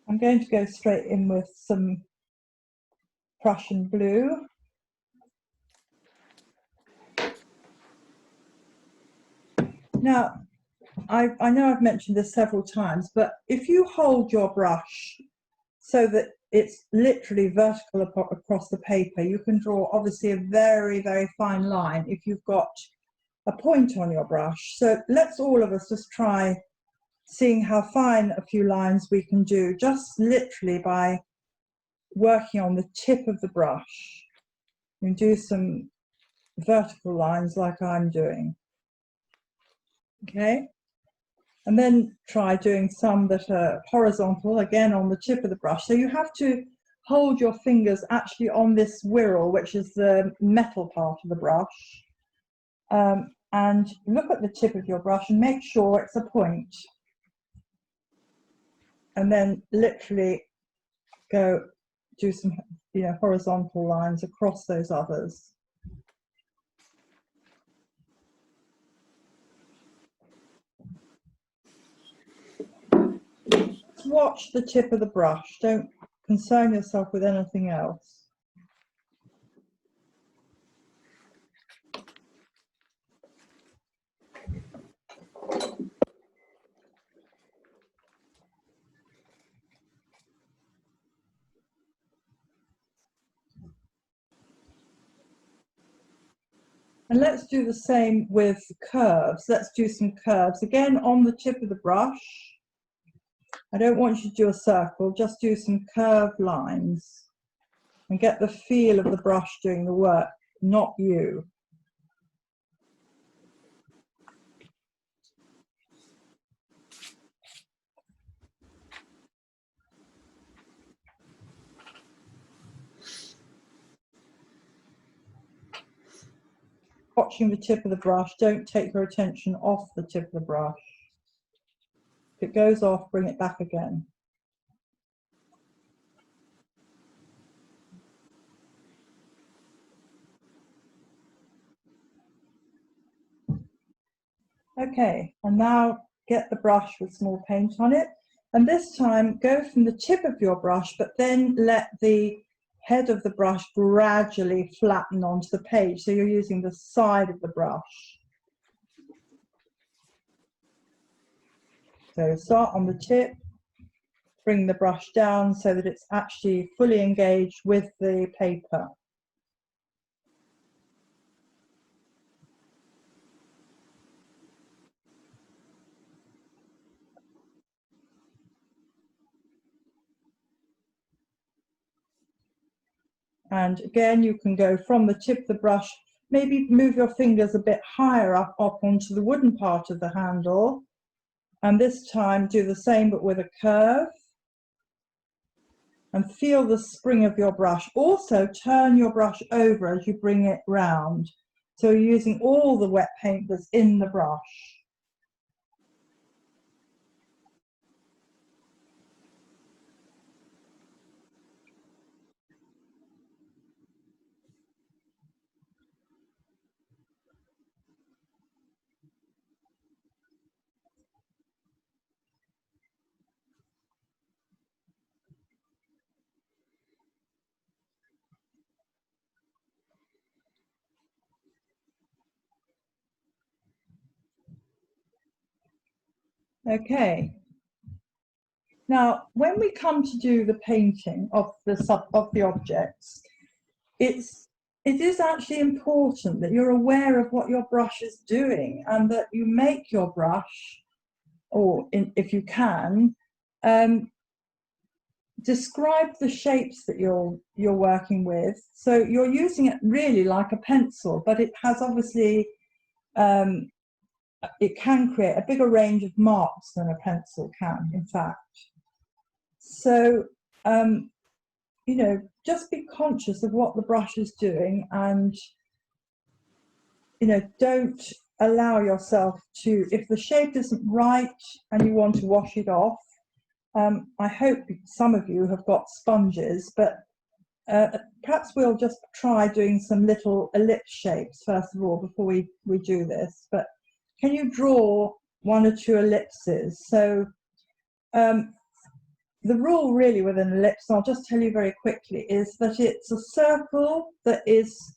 I'm going to go straight in with some Prussian blue. Now, I know I've mentioned this several times, but if you hold your brush so that it's literally vertical across the paper, you can draw obviously a very, very fine line if you've got a point on your brush. So let's all of us just try seeing how fine a few lines we can do, just literally by working on the tip of the brush. You can do some vertical lines like I'm doing. Okay? And then try doing some that are horizontal, again on the tip of the brush. So you have to hold your fingers actually on this whorl, which is the metal part of the brush, and look at the tip of your brush and make sure it's a point. And then literally go do some, horizontal lines across those others. Just watch the tip of the brush. Don't concern yourself with anything else. And let's do the same with curves. Let's do some curves. Again, on the tip of the brush. I don't want you to do a circle, just do some curved lines and get the feel of the brush doing the work, not you. Watching the tip of the brush, don't take your attention off the tip of the brush. If it goes off, bring it back again. Okay, and now get the brush with small paint on it. And this time, go from the tip of your brush, but then let the head of the brush gradually flatten onto the page. So you're using the side of the brush. So start on the tip, bring the brush down so that it's actually fully engaged with the paper. And again, you can go from the tip of the brush, maybe move your fingers a bit higher up onto the wooden part of the handle. And this time do the same but with a curve. And feel the spring of your brush. Also turn your brush over as you bring it round. So you're using all the wet paint that's in the brush. Okay. Now, when we come to do the painting of the objects, it is actually important that you're aware of what your brush is doing and that you make your brush, or if you can, describe the shapes that you're working with. So you're using it really like a pencil, but it has obviously it can create a bigger range of marks than a pencil can, in fact. So, just be conscious of what the brush is doing and, don't allow yourself to, if the shape isn't right and you want to wash it off, I hope some of you have got sponges, but perhaps we'll just try doing some little ellipse shapes first of all before we do this. But can you draw one or two ellipses? So the rule really with an ellipse, I'll just tell you very quickly, is that it's a circle that is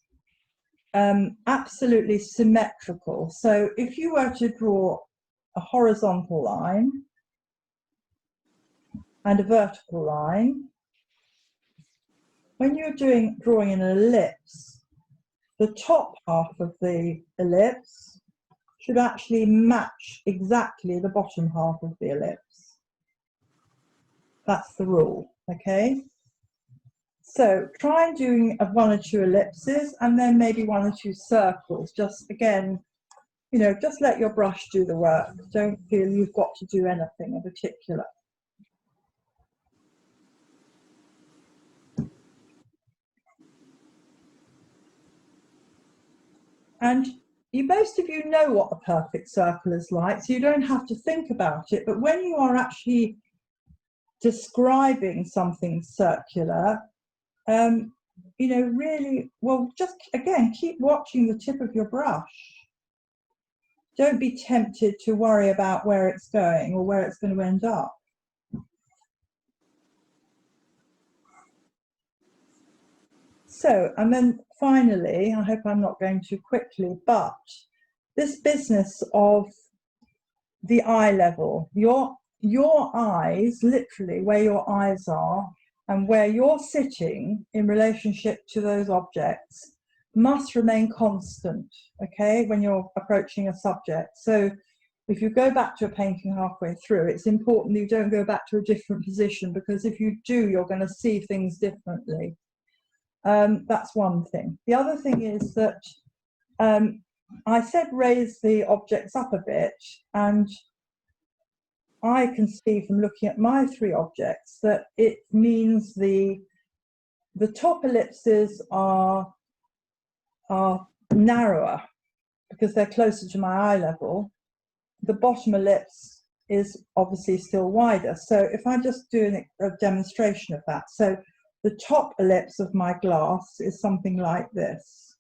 absolutely symmetrical. So if you were to draw a horizontal line and a vertical line, when you're drawing an ellipse, the top half of the ellipse should actually match exactly the bottom half of the ellipse. That's the rule, okay? So try doing one or two ellipses and then maybe one or two circles. Just again, you know, just let your brush do the work. Don't feel you've got to do anything in particular. And most of you know what a perfect circle is like, so you don't have to think about it. But when you are actually describing something circular, you know, really, well, just again, keep watching the tip of your brush. Don't be tempted to worry about where it's going or where it's going to end up. So, and then finally, I hope I'm not going too quickly, but this business of the eye level, your eyes, literally where your eyes are and where you're sitting in relationship to those objects must remain constant, okay, when you're approaching a subject. So if you go back to a painting halfway through, it's important you don't go back to a different position, because if you do, you're going to see things differently. That's one thing. The other thing is that I said raise the objects up a bit, and I can see from looking at my three objects that it means the top ellipses are narrower because they're closer to my eye level. The bottom ellipse is obviously still wider. So if I just do a demonstration of that. So the top ellipse of my glass is something like this.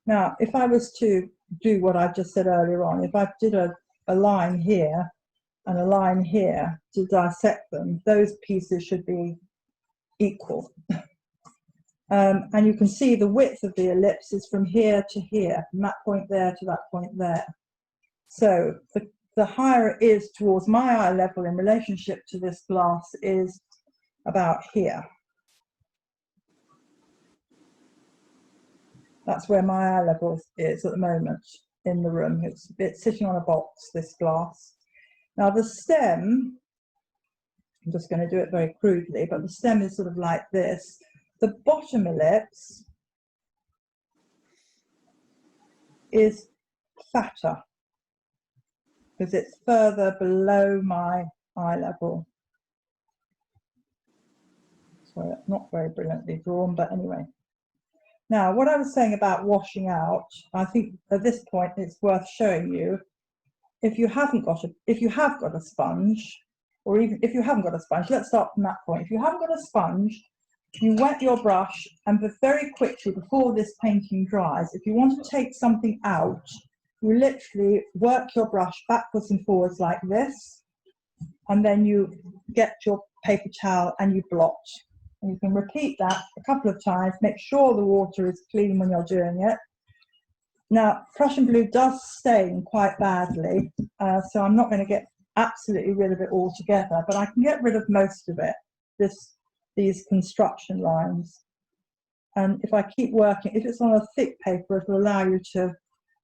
Now, if I was to do what I just said earlier on, if I did a line here and a line here to dissect them, those pieces should be equal. And you can see the width of the ellipse is from here to here, from that point there to that point there. So the higher it is towards my eye level in relationship to this glass is about here. That's where my eye level is at the moment in the room. It's sitting on a box, this glass. Now the stem, I'm just going to do it very crudely, but the stem is sort of like this. The bottom ellipse is fatter because it's further below my eye level. So not very brilliantly drawn, but anyway. Now, what I was saying about washing out, I think at this point it's worth showing you. If you have got a sponge, or even if you haven't got a sponge, let's start from that point. If you haven't got a sponge, you wet your brush, and very quickly before this painting dries, if you want to take something out, you literally work your brush backwards and forwards like this, and then you get your paper towel and you blot. And you can repeat that a couple of times, make sure the water is clean when you're doing it. Now, Prussian blue does stain quite badly, so I'm not going to get absolutely rid of it altogether, but I can get rid of most of it, these construction lines. And if I keep working, if it's on a thick paper, it will allow you to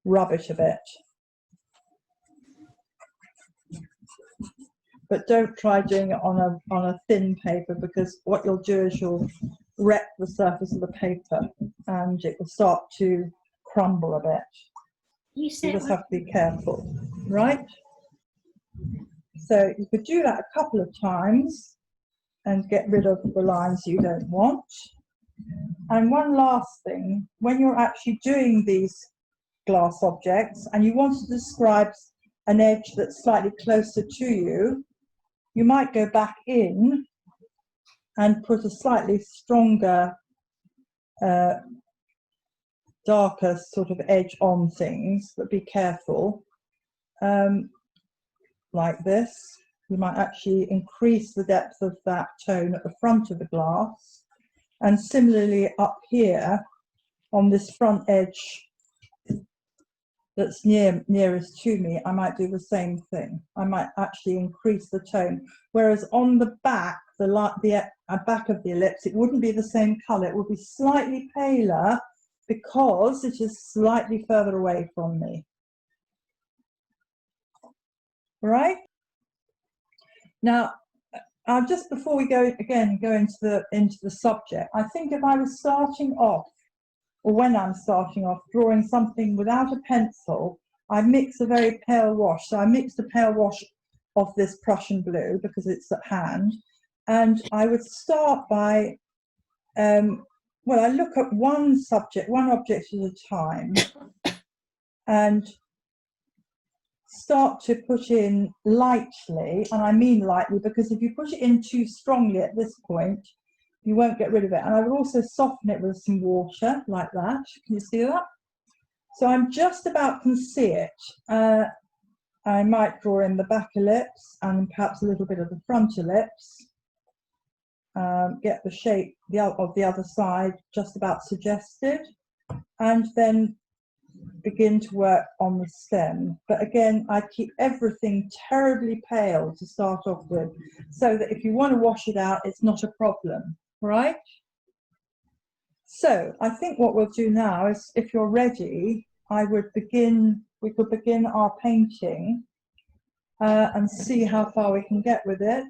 rub it a bit. But don't try doing it on a thin paper, because what you'll do is you'll wreck the surface of the paper and it will start to crumble a bit. You just have to be careful, right? So you could do that a couple of times and get rid of the lines you don't want. And one last thing, when you're actually doing these glass objects and you want to describe an edge that's slightly closer to you, you might go back in and put a slightly stronger darker sort of edge on things, but be careful. Like this. You might actually increase the depth of that tone at the front of the glass. And similarly up here on this front edge that's nearest to me, I might do the same thing. I might actually increase the tone. Whereas on the back, the back of the ellipse, it wouldn't be the same colour. It would be slightly paler because it is slightly further away from me. Right? Now, just before we go into the subject, I think if I was starting off, or when I'm starting off, drawing something without a pencil, I mix a very pale wash. So I mixed a pale wash of this Prussian blue because it's at hand, and I would start by, well, I look at one object at a time, and start to put in lightly, and I mean lightly because if you push it in too strongly at this point, you won't get rid of it. And I would also soften it with some water like that. Can you see that? So I'm just about can see it. I might draw in the back ellipse and perhaps a little bit of the front ellipse. Get the shape of the other side just about suggested, and then begin to work on the stem. But again, I keep everything terribly pale to start off with, so that if you want to wash it out, it's not a problem, right? So I think what we'll do now is, if you're ready, we could begin our painting and see how far we can get with it.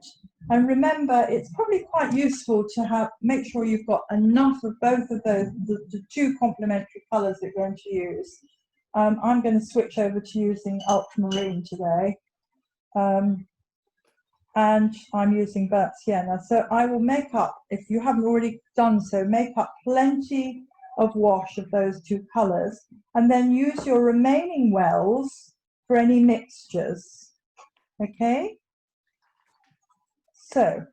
And remember, it's probably quite useful to make sure you've got enough of both of those, the two complementary colours that you're going to use. I'm going to switch over to using ultramarine today, and I'm using burnt sienna. So I will make up, if you haven't already done so, make up plenty of wash of those two colours, and then use your remaining wells for any mixtures. Okay? So